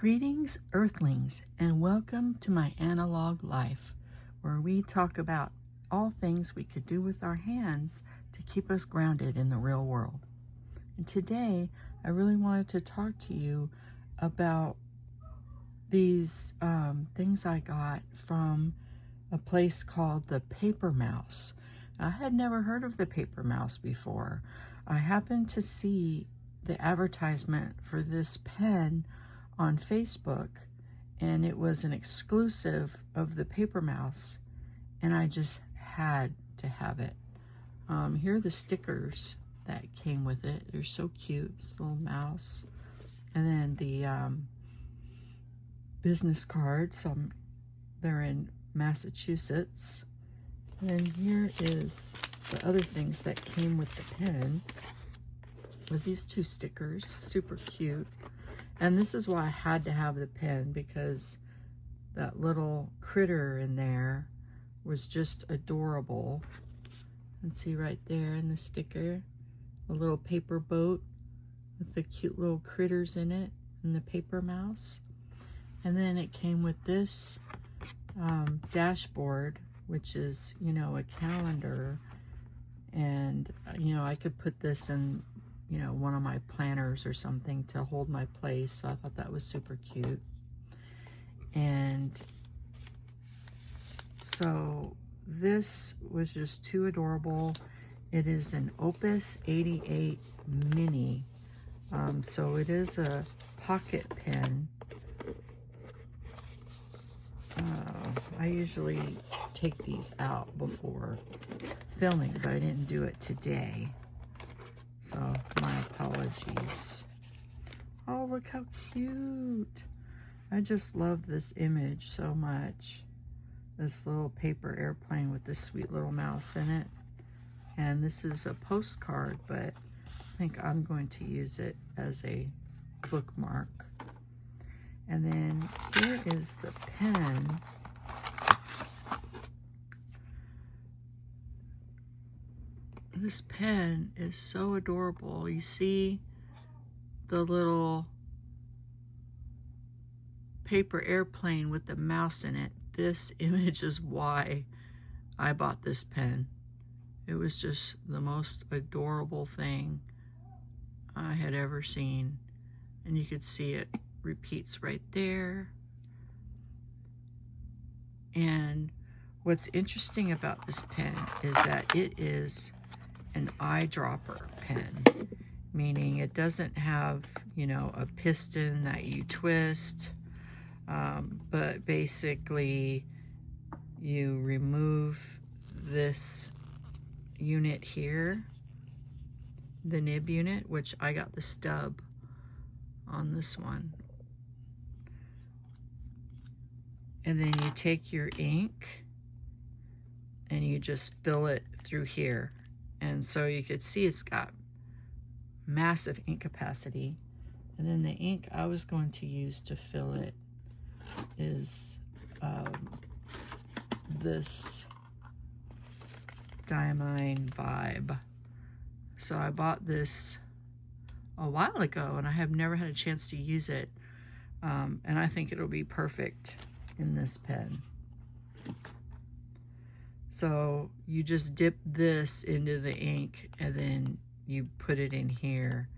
Greetings, Earthlings, and welcome to my analog life, where we talk about all things we could do with our hands to keep us grounded in the real world. And today, I really wanted to talk to you about these things I got from a place called the Paper Mouse. I had never heard of the Paper Mouse before. I happened to see the advertisement for this pen on Facebook, and it was an exclusive of the Paper Mouse, and I just had to have it. Here are the stickers that came with it. They're so cute, this little mouse. And then the business cards. They're in Massachusetts. And then here is the other things that came with the pen. Was these two stickers, super cute. And this is why I had to have the pen, because that little critter in there was just adorable. And see right there in the sticker, a little paper boat with the cute little critters in it, and the Paper Mouse. And then it came with this dashboard, which is, a calendar. And, I could put this in one of my planners or something to hold my place. So I thought that was super cute. And so this was just too adorable. It is an Opus 88 mini. So it is a pocket pen. I usually take these out before filming, but I didn't do it today. So, my apologies. Oh, look how cute. I just love this image so much. This little paper airplane with this sweet little mouse in it. And this is a postcard, but I think I'm going to use it as a bookmark. And then here is the pen. This pen is so adorable. You see the little paper airplane with the mouse in it. This image is why I bought this pen. It was just the most adorable thing I had ever seen. And you could see it repeats right there. And what's interesting about this pen is that it is an eyedropper pen, meaning it doesn't have, a piston that you twist, but basically you remove this unit here, the nib unit, which I got the stub on this one. And then you take your ink and you just fill it through here. And so you could see it's got massive ink capacity. And then the ink I was going to use to fill it is this Diamine Vibe. So I bought this a while ago, and I have never had a chance to use it. And I think it'll be perfect in this pen. So you just dip this into the ink, and then you put it in here,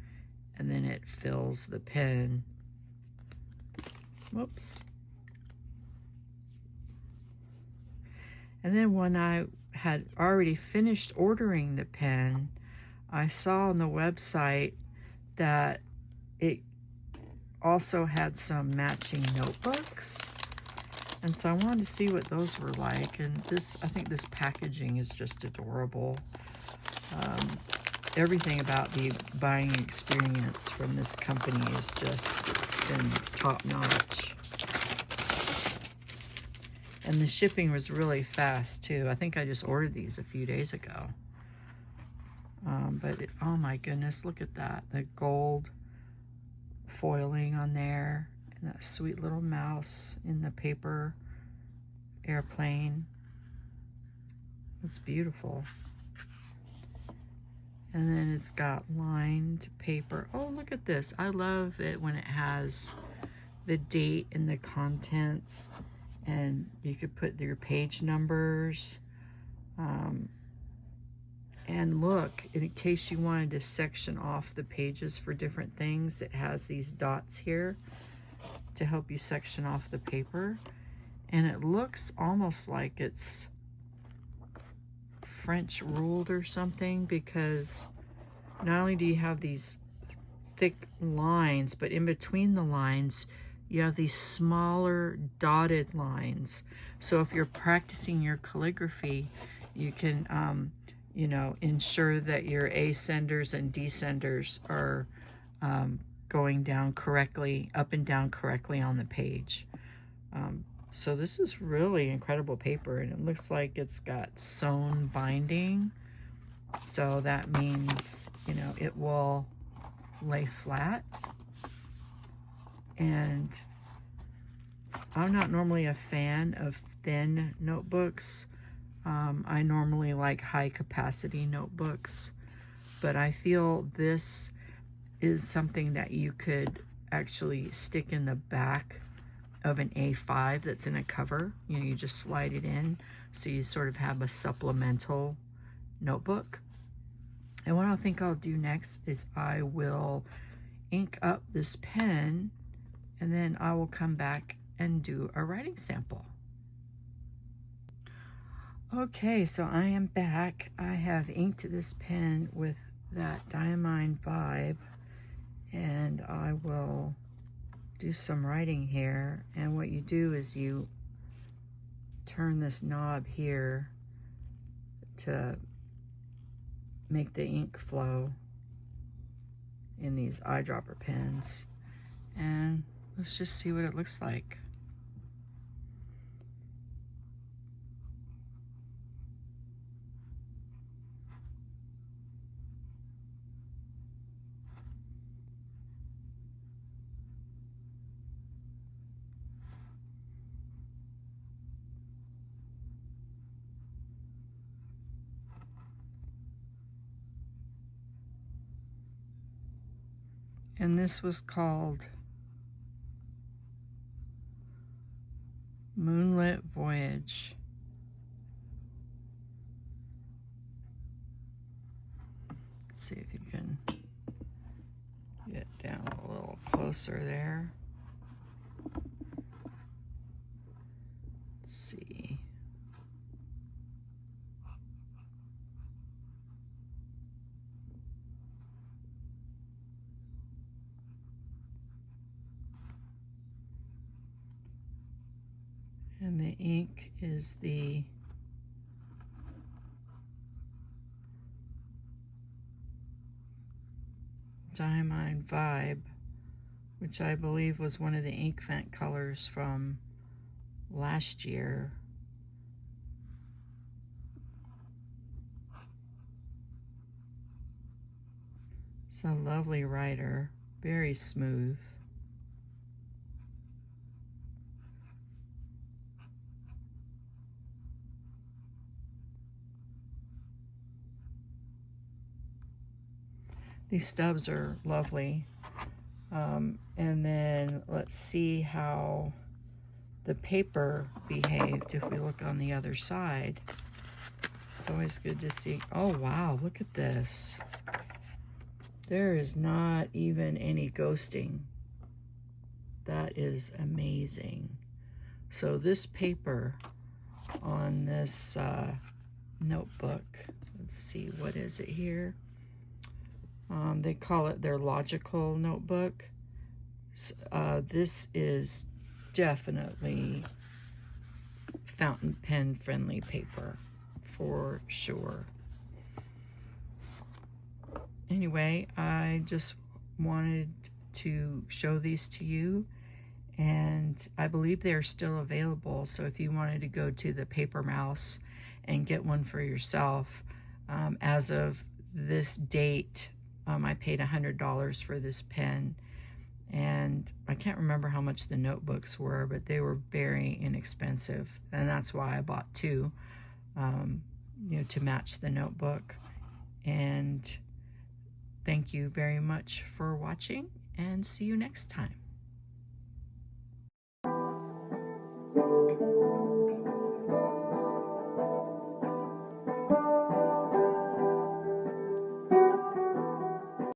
and then it fills the pen. Whoops. And then when I had already finished ordering the pen, I saw on the website that it also had some matching notebooks. And so I wanted to see what those were like. And I think this packaging is just adorable. Everything about the buying experience from this company has just been top notch. And the shipping was really fast too. I think I just ordered these a few days ago. Oh my goodness, look at that. The gold foiling on there. And that sweet little mouse in the paper airplane. It's beautiful. And then it's got lined paper. Oh, look at this. I love it when it has the date and the contents, and you could put your page numbers. And look, in case you wanted to section off the pages for different things, it has these dots here to help you section off the paper. And it looks almost like it's French ruled or something, because not only do you have these thick lines, but in between the lines you have these smaller dotted lines. So if you're practicing your calligraphy, you can you know, ensure that your ascenders and descenders are going down correctly, up and down correctly on the page. So this is really incredible paper, and it looks like it's got sewn binding. So that means, you know, it will lay flat. And I'm not normally a fan of thin notebooks. I normally like high capacity notebooks, but I feel this is something that you could actually stick in the back of an A5 that's in a cover. You know, you just slide it in, so you sort of have a supplemental notebook. And what I think I'll do next is I will ink up this pen, and then I will come back and do a writing sample. Okay, so I am back. I have inked this pen with that Diamine Vibe, and I will do some writing here. And what you do is you turn this knob here to make the ink flow in these eyedropper pens, and let's just see what it looks like. And this was called Moonlit Voyage. Let's see if you can get down a little closer there. Let's see. And the ink is the Diamine Vibe, which I believe was one of the ink vent colors from last year. It's a lovely writer, very smooth. These stubs are lovely. And then let's see how the paper behaved if we look on the other side. It's always good to see. Oh wow, look at this. There is not even any ghosting. That is amazing. So this paper on this notebook, let's see, what is it here? They call it their logical notebook. This is definitely fountain pen friendly paper for sure. Anyway, I just wanted to show these to you, and I believe they're still available. So if you wanted to go to the Paper Mouse and get one for yourself, as of this date, I paid $100 for this pen, and I can't remember how much the notebooks were, but they were very inexpensive, and that's why I bought two, you know, to match the notebook. And thank you very much for watching, and see you next time.